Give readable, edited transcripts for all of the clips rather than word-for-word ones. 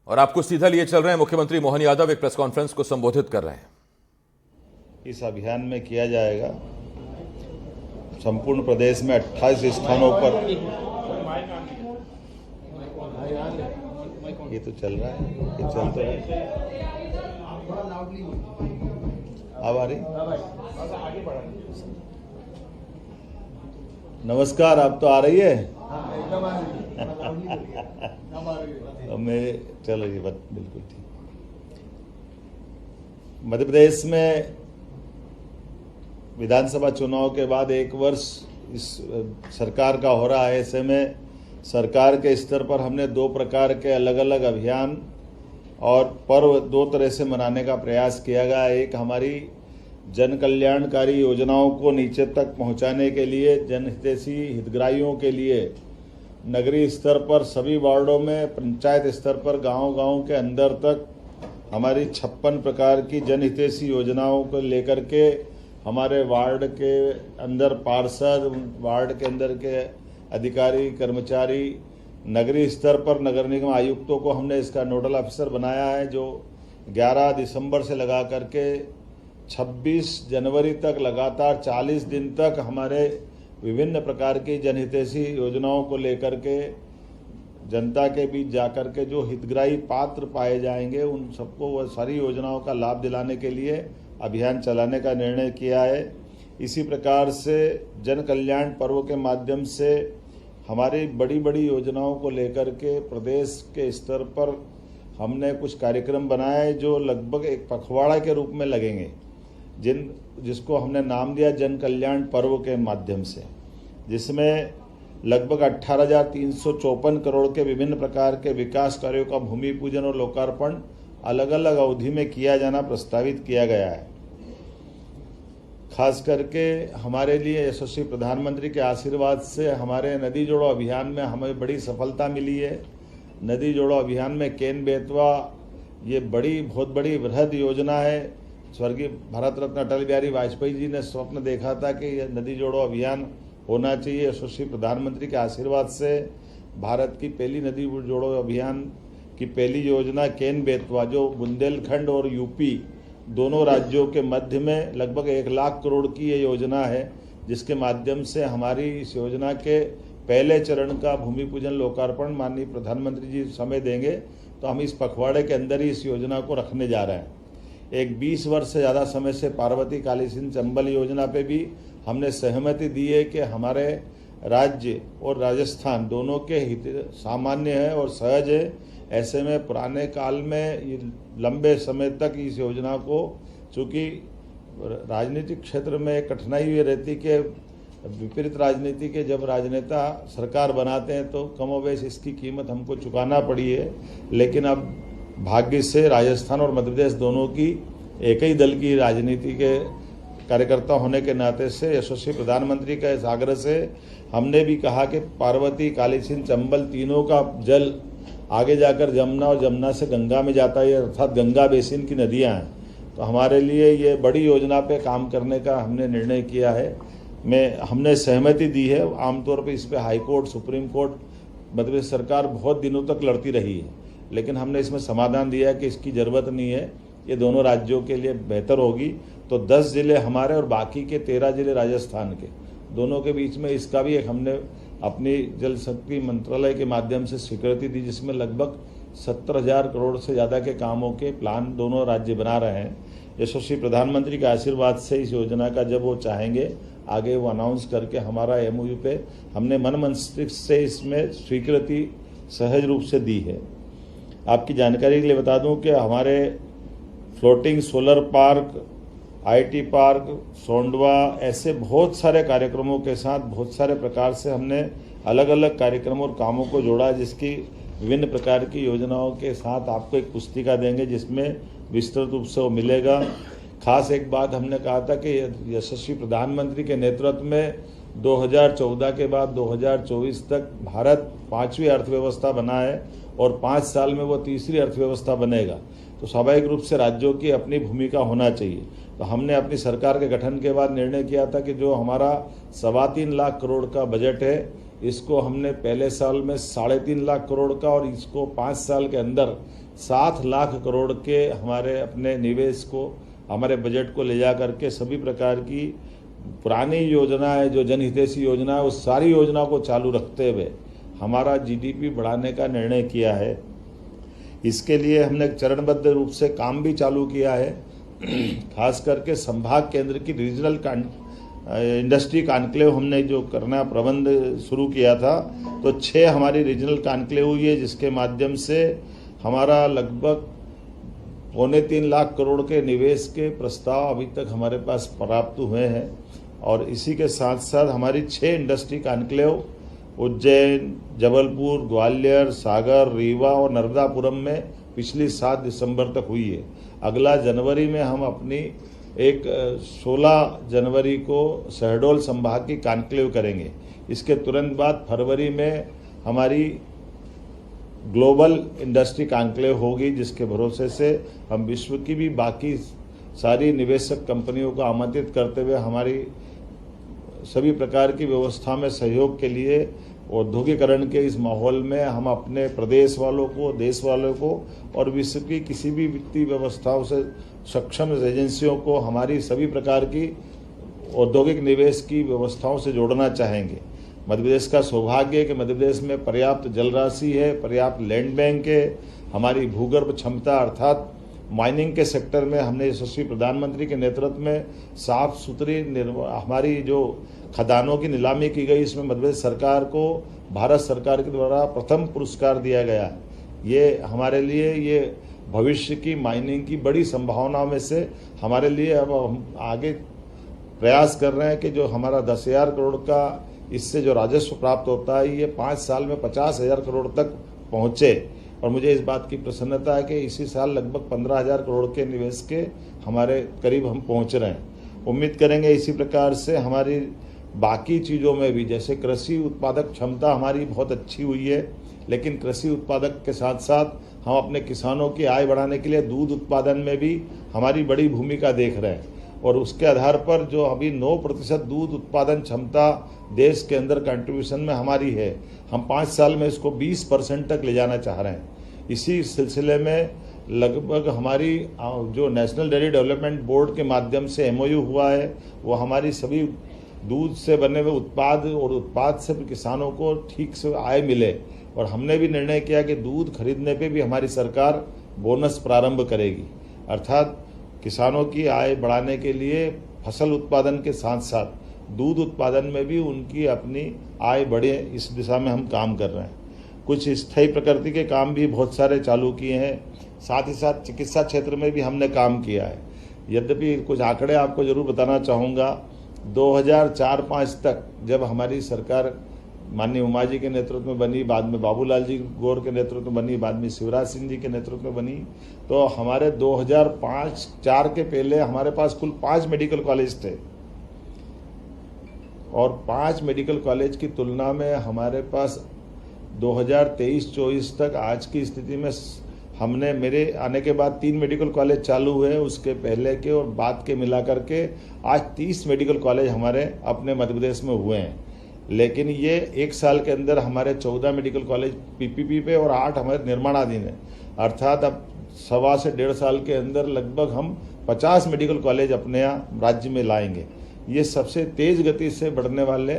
और आपको सीधा लिए चल रहे हैं, मुख्यमंत्री मोहन यादव एक प्रेस कॉन्फ्रेंस को संबोधित कर रहे हैं। इस अभियान में किया जाएगा। संपूर्ण प्रदेश में 28 स्थानों पर ये तो चल रहा है, ये चलता है। अब आ रही? नमस्कार, आप तो आ रही है? मेरे चलो ये बात बिल्कुल ठीक। मध्य प्रदेश में विधानसभा चुनाव के बाद एक वर्ष इस सरकार का हो रहा है। ऐसे में सरकार के स्तर पर हमने दो प्रकार के अलग अलग अभियान और पर्व दो तरह से मनाने का प्रयास किया गया। एक हमारी जन कल्याणकारी योजनाओं को नीचे तक पहुंचाने के लिए, जनहितैषी हितग्राहियों के लिए नगरीय स्तर पर सभी वार्डों में, पंचायत स्तर पर गांव-गांव के अंदर तक हमारी 56 प्रकार की जनहितैषी योजनाओं को लेकर के हमारे वार्ड के अंदर पार्षद, वार्ड के अंदर के अधिकारी, कर्मचारी, नगरीय स्तर पर नगर निगम आयुक्तों को हमने इसका नोडल ऑफिसर बनाया है, जो 11 दिसंबर से लगा करके 26 जनवरी तक लगातार 40 दिन तक हमारे विभिन्न प्रकार की जनहितैषी योजनाओं को लेकर के जनता के बीच जाकर के जो हितग्राही पात्र पाए जाएंगे उन सबको वह सारी योजनाओं का लाभ दिलाने के लिए अभियान चलाने का निर्णय किया है। इसी प्रकार से जन कल्याण पर्व के माध्यम से हमारी बड़ी बड़ी योजनाओं को लेकर के प्रदेश के स्तर पर हमने कुछ कार्यक्रम बनाए जो लगभग एक पखवाड़ा के रूप में लगेंगे, जिसको हमने नाम दिया जन कल्याण पर्व के माध्यम से, जिसमें लगभग 18,354 करोड़ के विभिन्न प्रकार के विकास कार्यों का भूमि पूजन और लोकार्पण अलग अलग अवधि में किया जाना प्रस्तावित किया गया है। खास करके हमारे लिए यशस्वी प्रधानमंत्री के आशीर्वाद से हमारे नदी जोड़ो अभियान में हमें बड़ी सफलता मिली है। नदी जोड़ो अभियान में केन बेतवा ये बहुत बड़ी वृहद योजना है। स्वर्गीय भारत रत्न अटल बिहारी वाजपेयी जी ने स्वप्न देखा था कि यह नदी जोड़ो अभियान होना चाहिए। यशस्वी प्रधानमंत्री के आशीर्वाद से भारत की पहली नदी जोड़ो अभियान की पहली योजना केन बेतवा, जो बुंदेलखंड और यूपी दोनों राज्यों के मध्य में लगभग 1 लाख करोड़ की ये योजना है, जिसके माध्यम से हमारी इस योजना के पहले चरण का भूमि पूजन लोकार्पण माननीय प्रधानमंत्री जी समय देंगे, तो हम इस पखवाड़े के अंदर ही इस योजना को रखने जा रहे हैं। एक 20 वर्ष से ज़्यादा समय से पार्वती काली सिंध चंबल योजना पे भी हमने सहमति दी है कि हमारे राज्य और राजस्थान दोनों के हित सामान्य है और सहज है। ऐसे में पुराने काल में लंबे समय तक इस योजना को, चूँकि राजनीतिक क्षेत्र में कठिनाई ये रहती कि विपरीत राजनीति के जब राजनेता सरकार बनाते हैं तो कमोबेश इसकी कीमत हमको चुकाना पड़ी है, लेकिन अब भाग्य से राजस्थान और मध्य प्रदेश दोनों की एक ही दल की राजनीति के कार्यकर्ता होने के नाते से यशस्वी प्रधानमंत्री के इस आग्रह से हमने भी कहा कि पार्वती काली सिंध चंबल तीनों का जल आगे जाकर जमुना और जमुना से गंगा में जाता है, अर्थात गंगा बेसिन की नदियां हैं। तो हमारे लिए ये बड़ी योजना पे काम करने का हमने निर्णय किया है। हमने सहमति दी है। आमतौर पर इस पर high court, supreme court, Madhya Pradesh सरकार बहुत दिनों तक लड़ती रही है, लेकिन हमने इसमें समाधान दिया है कि इसकी ज़रूरत नहीं है, ये दोनों राज्यों के लिए बेहतर होगी। तो 10 जिले हमारे और बाकी के 13 जिले राजस्थान के, दोनों के बीच में इसका भी एक हमने अपनी जल शक्ति मंत्रालय के माध्यम से स्वीकृति दी, जिसमें लगभग 70,000 करोड़ से ज़्यादा के कामों के प्लान दोनों राज्य बना रहे हैं। यशस्वी प्रधानमंत्री के आशीर्वाद से इस योजना का जब वो चाहेंगे आगे वो अनाउंस करके हमारा MOU पे हमने मन मस्तिष्क से इसमें स्वीकृति सहज रूप से दी है। आपकी जानकारी के लिए बता दूं कि हमारे floating solar park, IT park, Sondwa, ऐसे बहुत सारे कार्यक्रमों के साथ बहुत सारे प्रकार से हमने अलग अलग कार्यक्रमों और कामों को जोड़ा, जिसकी विभिन्न प्रकार की योजनाओं के साथ आपको एक पुस्तिका देंगे जिसमें विस्तृत रूप से वो मिलेगा। खास एक बात हमने कहा था कि यशस्वी प्रधानमंत्री के नेतृत्व में 2014 के बाद 2024 तक भारत 5वीं अर्थव्यवस्था बना है और 5 साल में वो तीसरी अर्थव्यवस्था बनेगा, तो स्वाभाविक रूप से राज्यों की अपनी भूमिका होना चाहिए। तो हमने अपनी सरकार के गठन के बाद निर्णय किया था कि जो हमारा 3.25 लाख करोड़ का बजट है, इसको हमने पहले साल में 3.5 लाख करोड़ का और इसको 5 साल के अंदर 7 लाख करोड़ के हमारे अपने निवेश को, हमारे बजट को ले जा करके सभी प्रकार की पुरानी योजना है, जो जनहितैषी योजना है, उस सारी योजना को चालू रखते हुए हमारा जीडीपी बढ़ाने का निर्णय किया है। इसके लिए हमने चरणबद्ध रूप से काम भी चालू किया है। खास करके संभाग केंद्र की रीजनल इंडस्ट्री कॉन्क्लेव हमने जो करना प्रबंध शुरू किया था, तो 6 हमारी रीजनल कॉन्क्लेव हुई है, जिसके माध्यम से हमारा लगभग 2.25 लाख करोड़ के निवेश के प्रस्ताव अभी तक हमारे पास प्राप्त हुए हैं। और इसी के साथ साथ हमारी 6 इंडस्ट्री कॉन्क्लेव उज्जैन, जबलपुर, ग्वालियर, सागर, रीवा और नर्मदापुरम में पिछली 7 दिसंबर तक हुई है। अगला जनवरी में हम अपनी 16 जनवरी को शहडोल संभाग की कॉन्क्लेव करेंगे। इसके तुरंत बाद फरवरी में हमारी ग्लोबल इंडस्ट्री कॉन्क्लेव होगी, जिसके भरोसे से हम विश्व की भी बाकी सारी निवेशक कंपनियों को आमंत्रित करते हुए हमारी सभी प्रकार की व्यवस्था में सहयोग के लिए औद्योगिकरण के इस माहौल में हम अपने प्रदेश वालों को, देश वालों को और विश्व की किसी भी वित्तीय व्यवस्थाओं से सक्षम एजेंसियों को हमारी सभी प्रकार की औद्योगिक निवेश की व्यवस्थाओं से जोड़ना चाहेंगे। मध्य प्रदेश का सौभाग्य है कि मध्य प्रदेश में पर्याप्त जल राशि है, पर्याप्त लैंड बैंक है। हमारी भूगर्भ क्षमता अर्थात माइनिंग के सेक्टर में हमने यशस्वी प्रधानमंत्री के नेतृत्व में साफ सुथरी हमारी जो खदानों की नीलामी की गई, इसमें मध्य प्रदेश सरकार को भारत सरकार के द्वारा प्रथम पुरस्कार दिया गया। ये हमारे लिए ये भविष्य की माइनिंग की बड़ी संभावनाओं में से हमारे लिए अब हम आगे प्रयास कर रहे हैं कि जो हमारा 10,000 करोड़ का इससे जो राजस्व प्राप्त होता है, ये 5 साल में 50,000 करोड़ तक पहुँचे। और मुझे इस बात की प्रसन्नता है कि इसी साल लगभग 15,000 करोड़ के निवेश के हमारे करीब हम पहुँच रहे हैं। उम्मीद करेंगे इसी प्रकार से हमारी बाकी चीज़ों में भी, जैसे कृषि उत्पादक क्षमता हमारी बहुत अच्छी हुई है, लेकिन कृषि उत्पादक के साथ साथ हम अपने किसानों की आय बढ़ाने के लिए दूध उत्पादन में भी हमारी बड़ी भूमिका देख रहे हैं। और उसके आधार पर जो अभी 9% दूध उत्पादन क्षमता देश के अंदर कंट्रीब्यूशन में हमारी है, हम 5 साल में इसको 20% तक ले जाना चाह रहे हैं। इसी सिलसिले में लगभग हमारी जो नेशनल डेयरी डेवलपमेंट बोर्ड के माध्यम से MOU हुआ है, वो हमारी सभी दूध से बने हुए उत्पाद और उत्पाद से किसानों को ठीक से आय मिले। और हमने भी निर्णय किया कि दूध खरीदने पे भी हमारी सरकार बोनस प्रारंभ करेगी, अर्थात किसानों की आय बढ़ाने के लिए फसल उत्पादन के साथ साथ दूध उत्पादन में भी उनकी अपनी आय बढ़े, इस दिशा में हम काम कर रहे हैं। कुछ स्थायी प्रकृति के काम भी बहुत सारे चालू किए हैं, साथ ही साथ चिकित्सा क्षेत्र में भी हमने काम किया है। यद्यपि कुछ आंकड़े आपको जरूर बताना चाहूँगा। 2004-05 तक जब हमारी सरकार माननीय उमा जी के नेतृत्व में बनी, बाद में बाबूलाल जी गौर के नेतृत्व में बनी, बाद में शिवराज सिंह जी के नेतृत्व में बनी, तो हमारे 2005-04 के पहले हमारे पास कुल 5 मेडिकल कॉलेज थे। और 5 मेडिकल कॉलेज की तुलना में हमारे पास 2023-24 तक आज की स्थिति में हमने, मेरे आने के बाद 3 मेडिकल कॉलेज चालू हुए, उसके पहले के और बाद के मिला करके आज 30 मेडिकल कॉलेज हमारे अपने मध्य प्रदेश में हुए हैं। लेकिन ये 1 साल के अंदर हमारे 14 मेडिकल कॉलेज PPP पे और 8 हमारे निर्माणाधीन है, अर्थात अब 1.25 से 1.5 साल के अंदर लगभग हम 50 मेडिकल कॉलेज अपने यहाँ राज्य में लाएंगे। ये सबसे तेज गति से बढ़ने वाले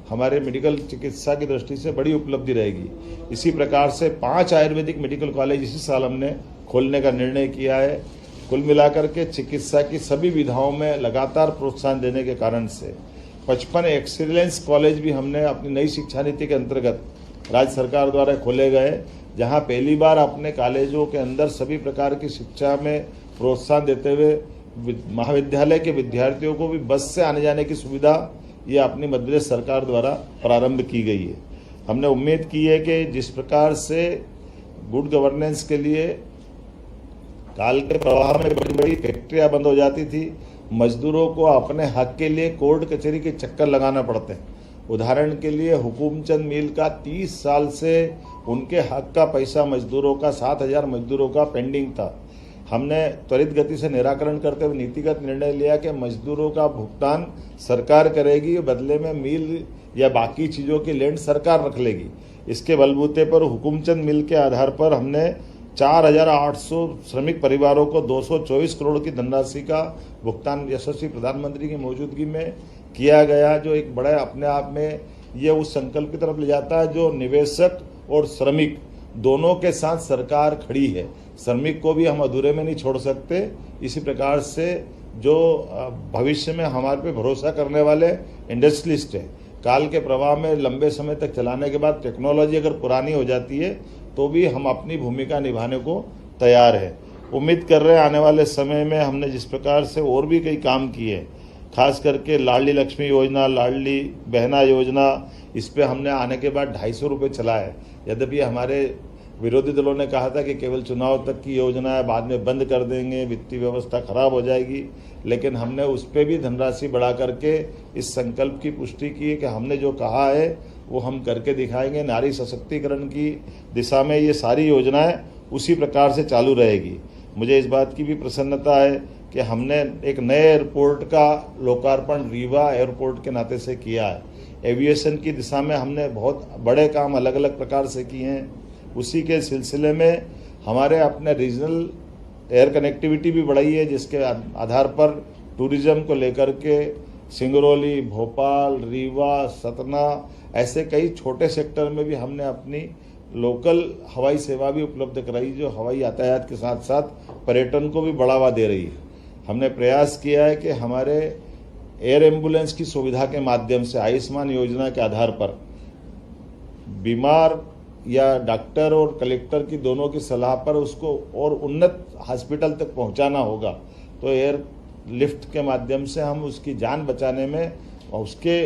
हमारे मेडिकल चिकित्सा की दृष्टि से बड़ी उपलब्धि रहेगी। इसी प्रकार से 5 आयुर्वेदिक मेडिकल कॉलेज इसी साल हमने खोलने का निर्णय किया है। कुल मिलाकर के चिकित्सा की सभी विधाओं में लगातार प्रोत्साहन देने के कारण से 55 एक्सीलेंस कॉलेज भी हमने अपनी नई शिक्षा नीति के अंतर्गत राज्य सरकार द्वारा खोले गए, जहां पहली बार अपने कॉलेजों के अंदर सभी प्रकार की शिक्षा में प्रोत्साहन देते हुए महाविद्यालय के विद्यार्थियों को भी बस से आने जाने की सुविधा ये अपनी मध्य प्रदेश सरकार द्वारा प्रारंभ की गई है। हमने उम्मीद की है कि जिस प्रकार से गुड गवर्नेंस के लिए काल के प्रवाह में बड़ी बड़ी फैक्ट्रियां बंद हो जाती थी, मजदूरों को अपने हक के लिए कोर्ट कचहरी के चक्कर लगाना पड़ते हैं। उदाहरण के लिए हुकुमचंद मिल का 30 साल से उनके हक का पैसा मजदूरों का 7,000 मजदूरों का पेंडिंग था। हमने त्वरित गति से निराकरण करते हुए नीतिगत निर्णय लिया कि मजदूरों का भुगतान सरकार करेगी, बदले में मिल या बाकी चीज़ों की लैंड सरकार रख लेगी। इसके बलबूते पर हुकुमचंद मिल के आधार पर हमने 4,800 श्रमिक परिवारों को 224 करोड़ की धनराशि का भुगतान यशस्वी प्रधानमंत्री की मौजूदगी में किया गया, जो एक बड़ा अपने आप में ये उस संकल्प की तरफ ले जाता है जो निवेशक और श्रमिक दोनों के साथ सरकार खड़ी है। श्रमिक को भी हम अधूरे में नहीं छोड़ सकते। इसी प्रकार से जो भविष्य में हमारे पे भरोसा करने वाले इंडस्ट्रियलिस्ट हैं, काल के प्रवाह में लंबे समय तक चलाने के बाद टेक्नोलॉजी अगर पुरानी हो जाती है तो भी हम अपनी भूमिका निभाने को तैयार है। उम्मीद कर रहे हैं आने वाले समय में हमने जिस प्रकार से और भी कई काम किए, खास करके लाडली लक्ष्मी योजना, लाडली बहना योजना, इस पे हमने आने के बाद 250 रुपये चला है। यद्यपि हमारे विरोधी दलों ने कहा था कि केवल चुनाव तक की योजना है, बाद में बंद कर देंगे, वित्तीय व्यवस्था खराब हो जाएगी, लेकिन हमने उस पर भी धनराशि बढ़ा करके इस संकल्प की पुष्टि की है कि हमने जो कहा है वो हम करके दिखाएंगे। नारी सशक्तिकरण की दिशा में ये सारी योजनाएं उसी प्रकार से चालू रहेगी। मुझे इस बात की भी प्रसन्नता है कि हमने एक नए एयरपोर्ट का लोकार्पण रीवा एयरपोर्ट के नाते से किया है। एविएशन की दिशा में हमने बहुत बड़े काम अलग अलग प्रकार से किए हैं। उसी के सिलसिले में हमारे अपने रीजनल एयर कनेक्टिविटी भी बढ़ाई है, जिसके आधार पर टूरिज्म को लेकर के सिंगरौली, भोपाल, रीवा, सतना, ऐसे कई छोटे सेक्टर में भी हमने अपनी लोकल हवाई सेवा भी उपलब्ध कराई, जो हवाई यातायात के साथ साथ पर्यटन को भी बढ़ावा दे रही है। हमने प्रयास किया है कि हमारे एयर एम्बुलेंस की सुविधा के माध्यम से आयुष्मान योजना के आधार पर बीमार या डॉक्टर और कलेक्टर की दोनों की सलाह पर उसको और उन्नत हॉस्पिटल तक पहुंचाना होगा, तो एयर लिफ्ट के माध्यम से हम उसकी जान बचाने में और उसके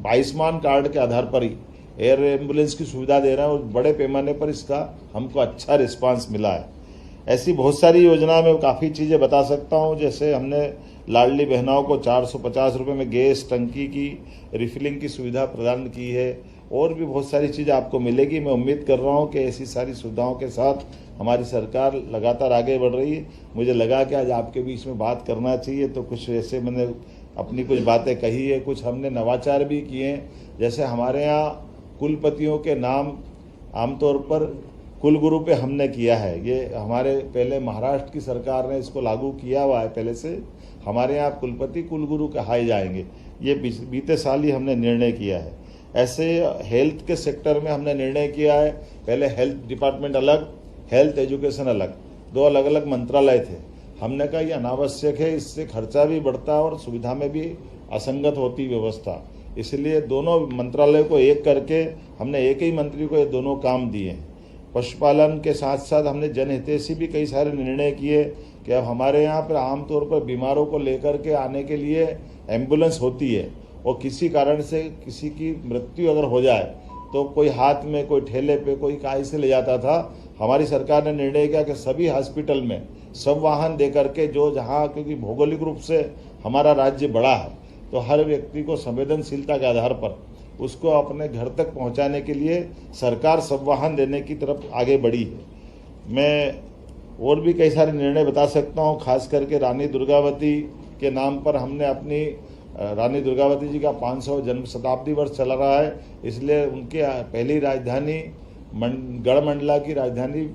आयुष्मान कार्ड के आधार पर ही एयर एम्बुलेंस की सुविधा दे रहे हैं और बड़े पैमाने पर इसका हमको अच्छा रिस्पांस मिला है। ऐसी बहुत सारी योजना में काफ़ी चीज़ें बता सकता हूँ, जैसे हमने लाडली बहनाओं को 450 रुपये में गैस टंकी की रिफिलिंग की सुविधा प्रदान की है, और भी बहुत सारी चीज़ें आपको मिलेगी। मैं उम्मीद कर रहा हूँ कि ऐसी सारी सुविधाओं के साथ हमारी सरकार लगातार आगे बढ़ रही है। मुझे लगा कि आज आपके बीच में बात करना चाहिए, तो कुछ ऐसे मैंने अपनी कुछ बातें कही है। कुछ हमने नवाचार भी किए हैं, जैसे हमारे यहाँ कुलपतियों के नाम आमतौर पर कुलगुरु पे हमने किया है। ये हमारे पहले महाराष्ट्र की सरकार ने इसको लागू किया हुआ है पहले से। हमारे यहाँ कुलपति कुलगुरु कहाए जाएंगे, ये बीते साल ही हमने निर्णय किया है। ऐसे हेल्थ के सेक्टर में हमने निर्णय किया है, पहले हेल्थ डिपार्टमेंट अलग, हेल्थ एजुकेशन अलग, दो अलग अलग मंत्रालय थे। हमने कहा ये अनावश्यक है, इससे खर्चा भी बढ़ता है और सुविधा में भी असंगत होती व्यवस्था, इसलिए दोनों मंत्रालय को एक करके हमने एक ही मंत्री को ये दोनों काम दिए हैं। पशुपालन के साथ साथ हमने जनहितैषी भी कई सारे निर्णय किए कि अब हमारे यहाँ पर आमतौर पर बीमारों को लेकर के आने के लिए एम्बुलेंस होती है, और किसी कारण से किसी की मृत्यु अगर हो जाए तो कोई हाथ में, कोई ठेले पे, कोई काय से ले जाता था। हमारी सरकार ने निर्णय किया कि सभी हॉस्पिटल में सब वाहन दे करके, जो जहाँ, क्योंकि भौगोलिक रूप से हमारा राज्य बड़ा है, तो हर व्यक्ति को संवेदनशीलता के आधार पर उसको अपने घर तक पहुंचाने के लिए सरकार सब वाहन देने की तरफ आगे बढ़ी है। मैं और भी कई सारे निर्णय बता सकता हूं, खास करके रानी दुर्गावती के नाम पर हमने अपनी रानी दुर्गावती जी का 500 जन्म शताब्दी वर्ष चला रहा है, इसलिए उनके पहली राजधानी गढ़मंडला की राजधानी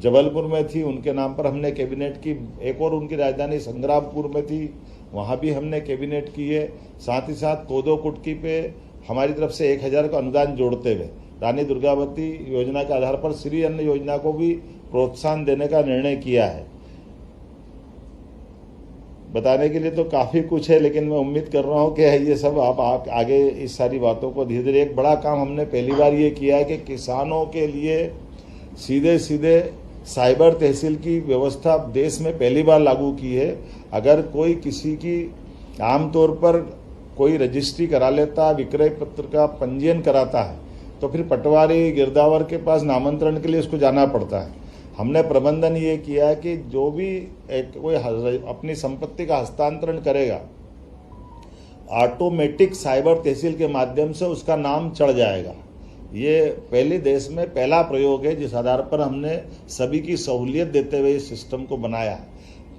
जबलपुर में थी, उनके नाम पर हमने कैबिनेट की। एक और उनकी राजधानी संग्रामपुर में थी, वहाँ भी हमने कैबिनेट की है। साथ ही साथ कोदो कुटकी पे हमारी तरफ से 1000 का अनुदान जोड़ते हुए रानी दुर्गावती योजना के आधार पर श्री अन्न योजना को भी प्रोत्साहन देने का निर्णय किया है। बताने के लिए तो काफ़ी कुछ है, लेकिन मैं उम्मीद कर रहा हूँ कि ये सब आप आगे इस सारी बातों को धीरे धीरे। एक बड़ा काम हमने पहली बार ये किया है कि किसानों के लिए सीधे सीधे साइबर तहसील की व्यवस्था देश में पहली बार लागू की है। अगर कोई किसी की आमतौर पर कोई रजिस्ट्री करा लेता, विक्रय पत्र का पंजीयन कराता है, तो फिर पटवारी गिरदावर के पास नामांतरण के लिए उसको जाना पड़ता है। हमने प्रबंधन ये किया है कि जो भी कोई अपनी संपत्ति का हस्तांतरण करेगा, ऑटोमेटिक साइबर तहसील के माध्यम से उसका नाम चढ़ जाएगा। ये पहले देश में पहला प्रयोग है जिस आधार पर हमने सभी की सहूलियत देते हुए इस सिस्टम को बनाया है।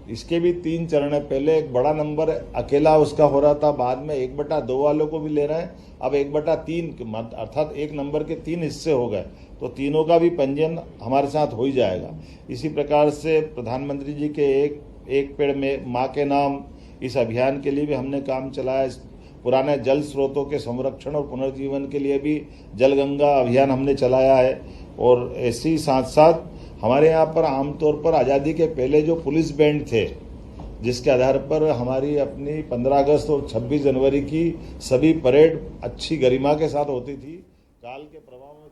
इसके भी 3 चरण है। पहले एक बड़ा नंबर अकेला उसका हो रहा था, बाद में 1/2 वालों को भी ले रहे हैं, अब 1/3 अर्थात 1 नंबर के 3 हिस्से हो गए, तो तीनों का भी पंजीयन हमारे साथ हो ही जाएगा। इसी प्रकार से प्रधानमंत्री जी के एक पेड़ में माँ के नाम इस अभियान के लिए भी हमने काम चलाया। पुराने जल स्रोतों के संरक्षण और पुनर्जीवन के लिए भी जल गंगा अभियान हमने चलाया है। और ऐसे ही साथ साथ हमारे यहाँ पर आमतौर पर आज़ादी के पहले जो पुलिस बैंड थे, जिसके आधार पर हमारी अपनी 15 अगस्त और 26 जनवरी की सभी परेड अच्छी गरिमा के साथ होती थी, काल के प्रभाव में